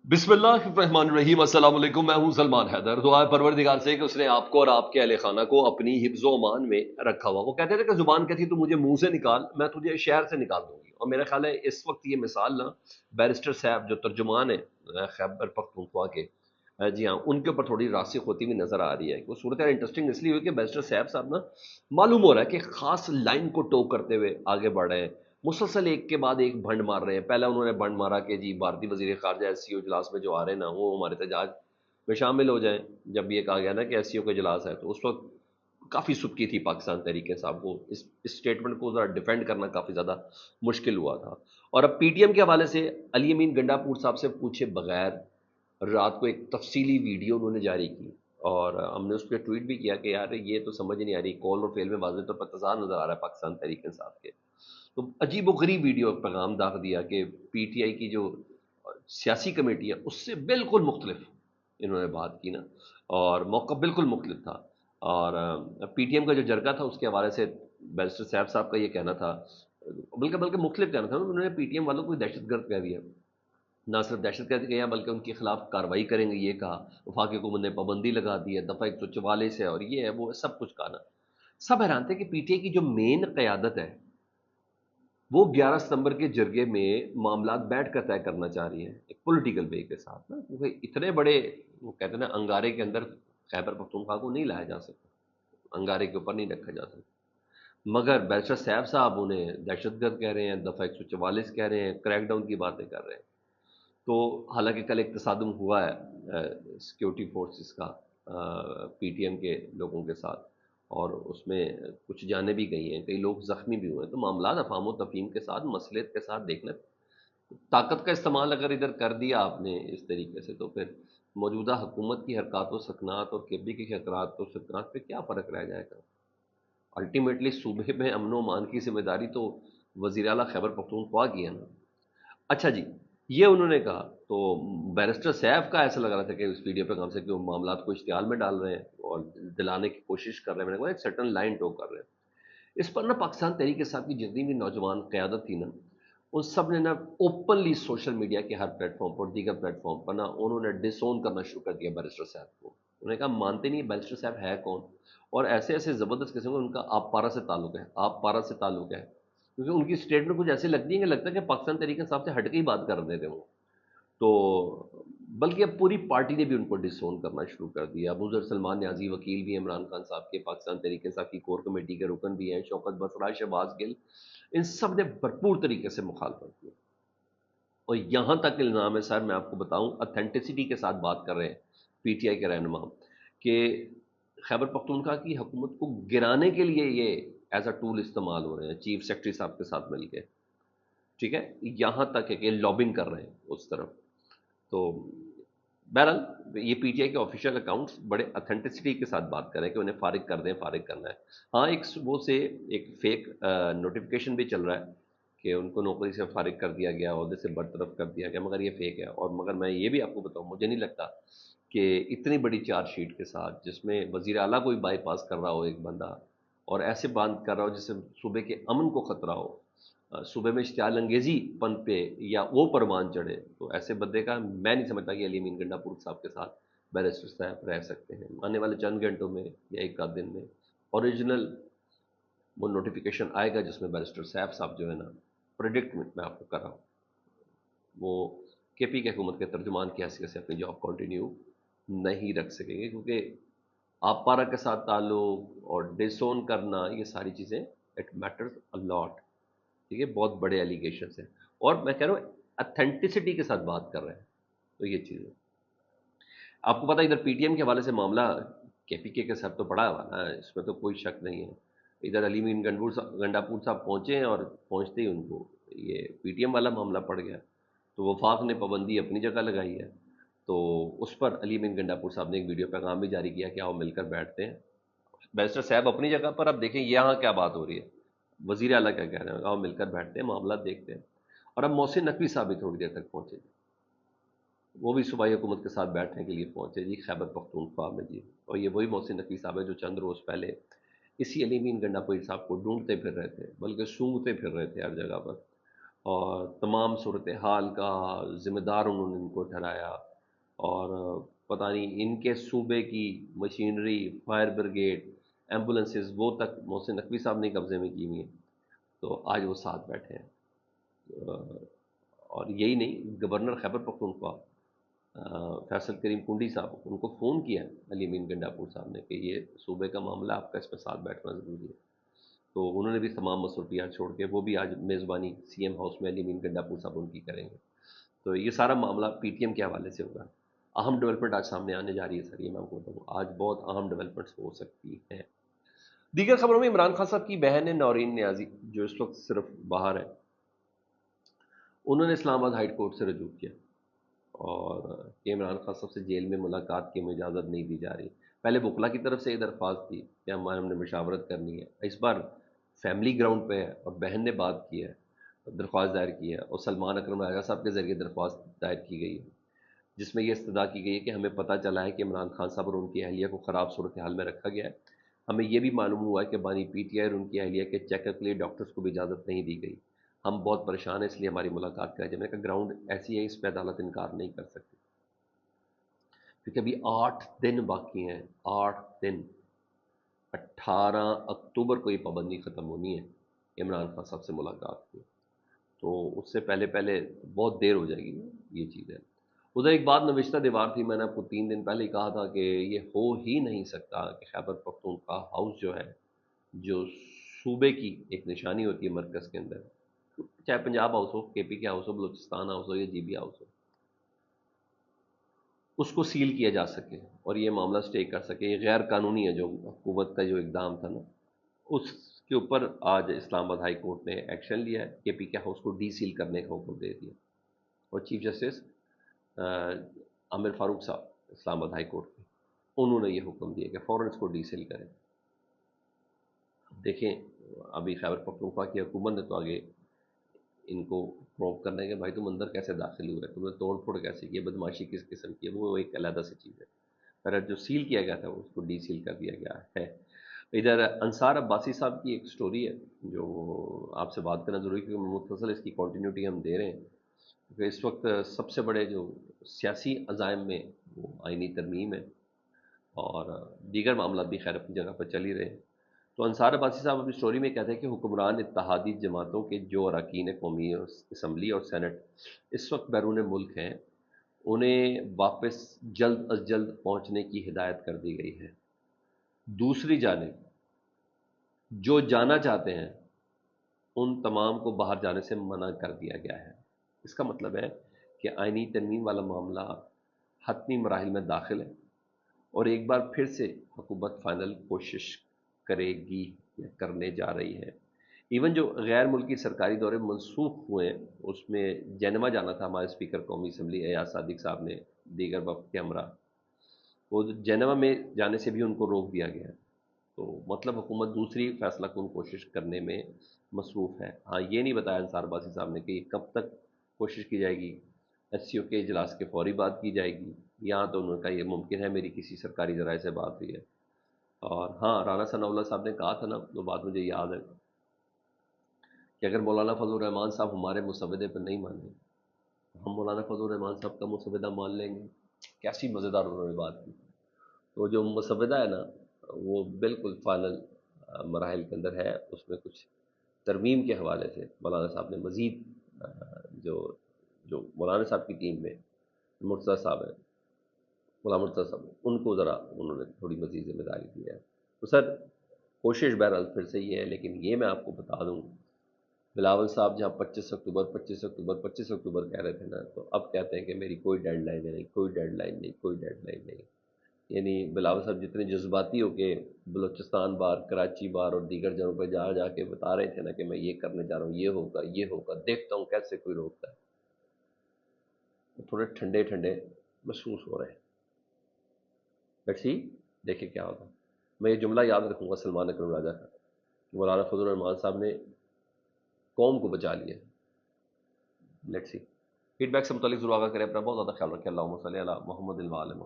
बिस्मिल्लाहिर्रहमानिर्रहीम। अस्सलाम वालेकुम। मैं हूं सलमान हैदर। दुआ है परवरदिगार से कि उसने आपको और आपके अहले खाना को अपनी हिफ्ज़ व अमान में रखा हुआ। वो कहते थे कि जुबान कहती तू मुझे मुंह से निकाल, मैं तुझे शहर से निकाल दूंगी। और मेरा ख्याल है इस वक्त ये मिसाल ना बैरिस्टर साहब जो तर्जुमान है खैबर पख्तूनख्वा के, जी हाँ, उनके ऊपर थोड़ी रासिख होती हुई नजर आ रही है। वो सूरत इंटरेस्टिंग इसलिए हुई कि बैरिस्टर साहब ना मालूम हो रहा है कि खास लाइन को टो करते हुए आगे बढ़ रहे हैं। मुसलसल एक के बाद एक भंड मार रहे हैं। पहला उन्होंने भंड मारा कि जी भारतीय वजीर खारजा एससीओ इजलास में जो आ रहे हैं ना वो हमारे तजाज में शामिल हो जाएं। जब ये कहा गया ना कि एससीओ का इजलास है तो उस वक्त काफ़ी सुबकी थी पाकिस्तान तहरीक इंसाफ को। इस स्टेटमेंट को ज़रा डिफेंड करना काफ़ी ज़्यादा मुश्किल हुआ था। और अब पीटीएम के हवाले से अली अमीन गंडापुर साहब से पूछे बगैर रात को एक तफसीली वीडियो उन्होंने जारी की। और हमने उस पर ट्वीट भी किया कि यार ये तो समझ नहीं आ रही, कॉल और फेल में वाज़ेह तौर पर तज़ाद नज़र आ रहा है पाकिस्तान तहरीक इंसाफ के। तो अजीब गरीब वीडियो पैगाम दाग दिया कि पीटीआई की जो सियासी कमेटी है उससे बिल्कुल मुख्तलिफ इन्होंने बात की ना। और मौका बिल्कुल मुख्तलिफ था। और पीटीएम का जो जरगा था उसके हवाले से बैरिस्टर साहब का ये कहना था, बल्कि बल्कि मुख्तलिफ कहना था। उन्होंने पीटीएम वालों को दहशतगर्द कह दिया। ना सिर्फ दहशतगर्द किया बल्कि उनके खिलाफ कार्रवाई करेंगे ये कहा। वफाकी हुकूमत ने पाबंदी लगा दी है, दफ़ा 144 है और ये है वो है, सब कुछ कहा ना। सब हैरान थे कि पीटीआई की जो मेन क़यादत है वो 11 सितंबर के जरगे में मामलात बैठ कर तय करना चाह रही है एक पॉलिटिकल वे के साथ ना, क्योंकि इतने बड़े वो कहते हैं ना अंगारे के अंदर खैबर पख्तूनख्वा को नहीं लाया जा सकता, अंगारे के ऊपर नहीं रखा जा सकता। मगर बैरिस्टर साहब उन्हें दहशतगर्द कह रहे हैं, दफ़ा 144 कह रहे हैं, क्रैकडाउन की बातें कर रहे हैं। तो हालांकि कल एक तसादुम हुआ है सिक्योरिटी फोर्सेस का पीटीएम के लोगों के साथ, और उसमें कुछ जानें भी गई हैं, कई लोग जख्मी भी हुए हैं। तो मामला अफाम तफहीम के साथ मसलियत के साथ देखना, ताकत का इस्तेमाल अगर इधर कर दिया आपने इस तरीके से तो फिर मौजूदा हुकूमत की हरकत व सकनात और केबी की हरकत व सकनात पे क्या फ़र्क रह जाएगा। अल्टीमेटली सूबे में अमन व अमान की जिम्मेदारी तो वज़ीर आला खैबर पख्तूनख्वा की है ना। अच्छा जी, ये उन्होंने कहा। तो बैरिस्टर सैफ का ऐसा लग रहा था कि उस वीडियो पे कम से कम वो मामलात को इश्तिहाल में डाल रहे हैं और दिलाने की कोशिश कर रहे हैं। मैंने कहा एक सर्टन लाइन टो कर रहे हैं। इस पर ना पाकिस्तान तहरीक इंसाफ की जितनी भी नौजवान क़यादत थी ना, उन सब ने ना ओपनली सोशल मीडिया के हर प्लेटफॉर्म पर, दीगर प्लेटफॉर्म पर ना उन्होंने डिसोन करना शुरू कर दिया बैरिस्टर साहब को। उन्होंने कहा मानते नहीं बैरिस्टर साहब है कौन, और ऐसे ऐसे ज़बरदस्त किस्म का उनका आप पारा से ताल्लुक है, आप पारा से ताल्लुक है। क्योंकि उनकी स्टेटमेंट कुछ ऐसी लगती है कि लगता है कि पाकिस्तान तहरीक इंसाफ से हट के ही बात कर रहे थे वो। तो बल्कि अब पूरी पार्टी ने भी उनको डिसोन करना शुरू कर दिया। अबू ज़र सलमान न्याजी वकील भी हैं इमरान खान साहब के, पाकिस्तान तहरीक इंसाफ की कोर कमेटी के रुकन भी हैं, शौकत बसरा, शहबाज गिल, इन सब ने भरपूर तरीके से मुखालफत की। और यहाँ तक इल्ज़ाम है सर, मैं आपको बताऊँ अथेंटिसिटी के साथ बात कर रहे हैं पीटीआई के रहनुमा, कि खैबर पख्तूनख्वा की हुकूमत को गिराने के लिए ये एज अ टूल इस्तेमाल हो रहे हैं चीफ सेक्रेटरी साहब के साथ मिलकर। ठीक है, यहाँ तक है कि लॉबिंग कर रहे हैं उस तरफ। तो बहरहाल ये पीटीआई के ऑफिशियल अकाउंट्स बड़े अथेंटिसिटी के साथ बात कर रहे हैं कि उन्हें फारिग कर दें, फारिग करना है। हाँ, एक वो से एक फेक नोटिफिकेशन भी चल रहा है कि उनको नौकरी से फारिग कर दिया गया, ओहदे से बरतरफ कर दिया गया, मगर ये फेक है। और मगर मैं ये भी आपको बताऊँ, मुझे नहीं लगता कि इतनी बड़ी चार्जशीट के साथ जिसमें वजीर आला को भी बाईपास कर रहा हो एक बंदा, और ऐसे बात कर रहा हो जिससे सूबे के अमन को खतरा हो, सूबे में इश्तियाल अंगेजी पन पे या वो परवान चढ़े, तो ऐसे बंदे का मैं नहीं समझता कि अली मीन गंडापुर साहब के साथ बैरिस्टर साहब रह सकते हैं। आने वाले चंद घंटों में या एक आध दिन में ओरिजिनल वो नोटिफिकेशन आएगा जिसमें बैरिस्टर साहब जो है ना, प्रिडिक्ट मैं आपको कर रहा हूँ, वो केपी की हुकूमत के तर्जुमान की हैसियत से अपनी जॉब कंटिन्यू नहीं रख सकेंगे, क्योंकि आप पारा के साथ ताल्लुक और डिसोन करना, ये सारी चीज़ें इट मैटर्स अ लॉट। ठीक है, बहुत बड़े एलिगेशन हैं। और मैं कह रहा हूँ अथेंटिसिटी के साथ बात कर रहे हैं। तो ये चीज़ है। आपको पता है इधर पीटीएम के हवाले से मामला केपीके के सर तो पड़ा हुआ ना, इसमें तो कोई शक नहीं है। इधर अली मीन गंडापुर साहब पहुंचे हैं और पहुंचते ही उनको ये पीटीएम वाला मामला पड़ गया। तो वफाक ने पाबंदी अपनी जगह लगाई है। तो उस पर अली मीन गंडापुर साहब ने एक वीडियो पैगाम भी जारी किया कि आओ मिलकर बैठते हैं। बैरिस्टर साहब अपनी जगह पर, अब देखें यहाँ क्या बात हो रही है, वजीर आला क्या कह रहे हैं, आओ मिलकर बैठते हैं, मामला देखते हैं। और अब मोहसिन नकवी साहब भी थोड़ी देर तक पहुंचे, वो भी सूबाई हुकूमत के साथ बैठने के लिए पहुंचे जी खैबर पख्तूनख्वा में जी। और ये वही मोहसिन नकवी साहब है जो चंद रोज़ पहले इसी अली मीन गंडापुरी साहब को ढूंढते फिर रहे थे, बल्कि सूंघते फिर रहे थे हर जगह पर। اور تمام صورتحال کا ذمہ دار انہوں نے ان کو ٹھہرایا، اور پتہ نہیں ان کے صوبے کی مشینری، فائر بریگیڈ، ایمبولنسز وہ تک محسن نقوی صاحب نے قبضے میں کی ہوئی ہیں، تو آج وہ ساتھ بیٹھے ہیں۔ اور یہی نہیں، گورنر خیبر پختونخوا فیصل کریم کنڈی صاحب، ان کو فون کیا ہے علی امین گنڈاپور صاحب نے کہ یہ صوبے کا معاملہ، آپ کا اس پہ ساتھ بیٹھنا ضروری ہے، تو انہوں نے بھی تمام مصروفیات چھوڑ کے وہ بھی آج میزبانی سی ایم ہاؤس میں علی امین گنڈاپور صاحب ان کی کریں گے۔ تو یہ سارا معاملہ پی ٹی ایم کے حوالے سے ہوگا۔ اہم ڈیولپمنٹ آج سامنے آنے جا رہی ہے سر، یہ میں آپ کو بتاؤں، آج بہت اہم ڈیولپمنٹس ہو سکتی ہیں۔ دیگر خبروں میں عمران خان صاحب کی بہن ہے نورین نیازی، جو اس وقت صرف باہر ہے، انہوں نے اسلام آباد ہائی کورٹ سے رجوع کیا، اور کہ عمران خان صاحب سے جیل میں ملاقات کی ہمیں اجازت نہیں دی جا رہی۔ پہلے وکلا کی طرف سے یہ درخواست تھی کہ ہم نے مشاورت کرنی ہے، اس بار فیملی گراؤنڈ پہ ہے اور بہن نے بات کی ہے، درخواست دائر کی ہے، اور سلمان اکرم راجہ صاحب کے ذریعے درخواست دائر کی گئی ہے، جس میں یہ استدعا کی گئی ہے کہ ہمیں پتہ چلا ہے کہ عمران خان صاحب اور ان کی اہلیہ کو خراب صورتحال میں رکھا گیا ہے، ہمیں یہ بھی معلوم ہوا ہے کہ بانی پی ٹی آئی اور ان کی اہلیہ کے چیک اپ کے لیے ڈاکٹرز کو بھی اجازت نہیں دی گئی، ہم بہت پریشان ہیں، اس لیے ہماری ملاقات کریں۔ جب میں کہا گراؤنڈ ایسی ہے، اس پہ عدالت انکار نہیں کر سکتی، کیونکہ ابھی 8 دن باقی ہیں، 8 دن، 18 اکتوبر کو یہ پابندی ختم ہونی ہے عمران خان صاحب سے ملاقات کی، تو اس سے پہلے پہلے بہت دیر ہو جائے گی یہ چیز ہے۔ ادھر ایک بات نوشتہ دیوار تھی، میں نے آپ کو 3 دن پہلے ہی کہا تھا کہ یہ ہو ہی نہیں سکتا کہ خیبر پختونخوا ہاؤس جو ہے، جو صوبے کی ایک نشانی ہوتی ہے مرکز کے اندر، چاہے پنجاب ہاؤس ہو، کے پی کے ہاؤس ہو، بلوچستان ہاؤس ہو یا جی بی ہاؤس ہو، اس کو سیل کیا جا سکے اور یہ معاملہ سٹے کر سکے۔ یہ غیر قانونی ہے، جو حکومت کا جو اقدام تھا نا، اس کے اوپر آج اسلام آباد ہائی کورٹ نے ایکشن لیا ہے، کے پی کے ہاؤس کو ڈی سیل کرنے کا حکم دے دیا، اور چیف جسٹس عامر فاروق صاحب اسلام آباد ہائی کورٹ کے، انہوں نے یہ حکم دیا کہ فوراً اس کو ڈی سیل کریں۔ دیکھیں، ابھی خیبر پختونخوا کی حکومت نے تو آگے ان کو پروو کرنا ہے کہ بھائی تم اندر کیسے داخل ہوئے، تم نے توڑ پھوڑ کیسے کی ہے، بدماشی کس قسم کی ہے، وہ ایک علیحدہ سی چیز ہے، پر جو سیل کیا گیا تھا اس کو ڈی سیل کر دیا گیا ہے۔ ادھر انصار عباسی صاحب کی ایک سٹوری ہے جو آپ سے بات کرنا ضروری ہے، کیونکہ مختصر اس کی کنٹینیوٹی ہم دے رہے ہیں، کیونکہ اس وقت سب سے بڑے جو سیاسی عزائم میں وہ آئینی ترمیم ہے، اور دیگر معاملات بھی خیر اپنی جگہ پر چل ہی رہے ہیں۔ تو انصار عباسی صاحب اپنی سٹوری میں کہتے ہیں کہ حکمران اتحادی جماعتوں کے جو اراکین قومی اسمبلی اور سینٹ اس وقت بیرون ملک ہیں، انہیں واپس جلد از جلد پہنچنے کی ہدایت کر دی گئی ہے۔ دوسری جانب جو جانا چاہتے ہیں ان تمام کو باہر جانے سے منع کر دیا گیا ہے۔ اس کا مطلب ہے کہ آئینی ترمیم والا معاملہ حتمی مراحل میں داخل ہے، اور ایک بار پھر سے حکومت فائنل کوشش کرے گی یا کرنے جا رہی ہے۔ ایون جو غیر ملکی سرکاری دورے منسوخ ہوئے ہیں، اس میں جینوا جانا تھا ہمارے اسپیکر قومی اسمبلی ایاز صادق صاحب نے دیگر وفد کے ہمراہ، وہ جینوا میں جانے سے بھی ان کو روک دیا گیا ہے۔ تو مطلب حکومت دوسری فیصلہ کن کوشش کرنے میں مصروف ہے۔ ہاں، یہ نہیں بتایا انصار باسی صاحب نے کہ یہ کب تک کوشش کی جائے گی، ایس سی او کے اجلاس کے فوری بعد کی جائے گی، یہاں تو انہوں نے کہا یہ ممکن ہے میری کسی سرکاری ذرائع سے بات ہوئی ہے۔ اور ہاں، رانا ثناء اللہ صاحب نے کہا تھا نا، وہ بات مجھے یاد ہے کہ اگر مولانا فضل الرحمان صاحب ہمارے مسودے پر نہیں مانیں، ہم مولانا فضل الرحمان صاحب کا مسودہ مان لیں گے۔ کیسی مزیدار انہوں نے بات کی۔ تو جو مسودہ ہے نا، وہ بالکل فائنل مراحل کے اندر ہے، اس میں کچھ ترمیم کے حوالے سے مولانا صاحب نے مزید جو جو مولانا صاحب کی ٹیم میں مرتضیٰ صاحب ہیں، مولانا مرتضیٰ صاحب، ان کو ذرا انہوں نے تھوڑی مزید ذمہ داری دی ہے۔ تو سر، کوشش بہرحال پھر سے یہ ہے، لیکن یہ میں آپ کو بتا دوں، بلاول صاحب جہاں 25 اکتوبر کہہ رہے تھے نا، تو اب کہتے ہیں کہ میری کوئی ڈیڈ لائن نہیں، کوئی ڈیڈ لائن نہیں، کوئی ڈیڈ لائن نہیں۔ یعنی بلاول صاحب جتنے جذباتی ہو کے بلوچستان بار، کراچی بار اور دیگر جگہوں پہ جا جا کے بتا رہے تھے نا کہ میں یہ کرنے جا رہا ہوں، یہ ہوگا، یہ ہوگا، دیکھتا ہوں کیسے کوئی روکتا ہے، وہ تھوڑے ٹھنڈے ٹھنڈے محسوس ہو رہے ہیں۔ لیٹس سی، دیکھیں کیا ہوگا۔ میں یہ جملہ یاد رکھوں گا سلمان اکرم راجہ کا، کہ مولانا فضل الرحمان صاحب نے قوم کو بچا لیا۔ لیٹس سی، فیڈ بیک سے متعلق ضرور آگاہ کریں، اپنا بہت زیادہ خیال رکھیں۔ اللہم صلی علی محمد و آل محمد۔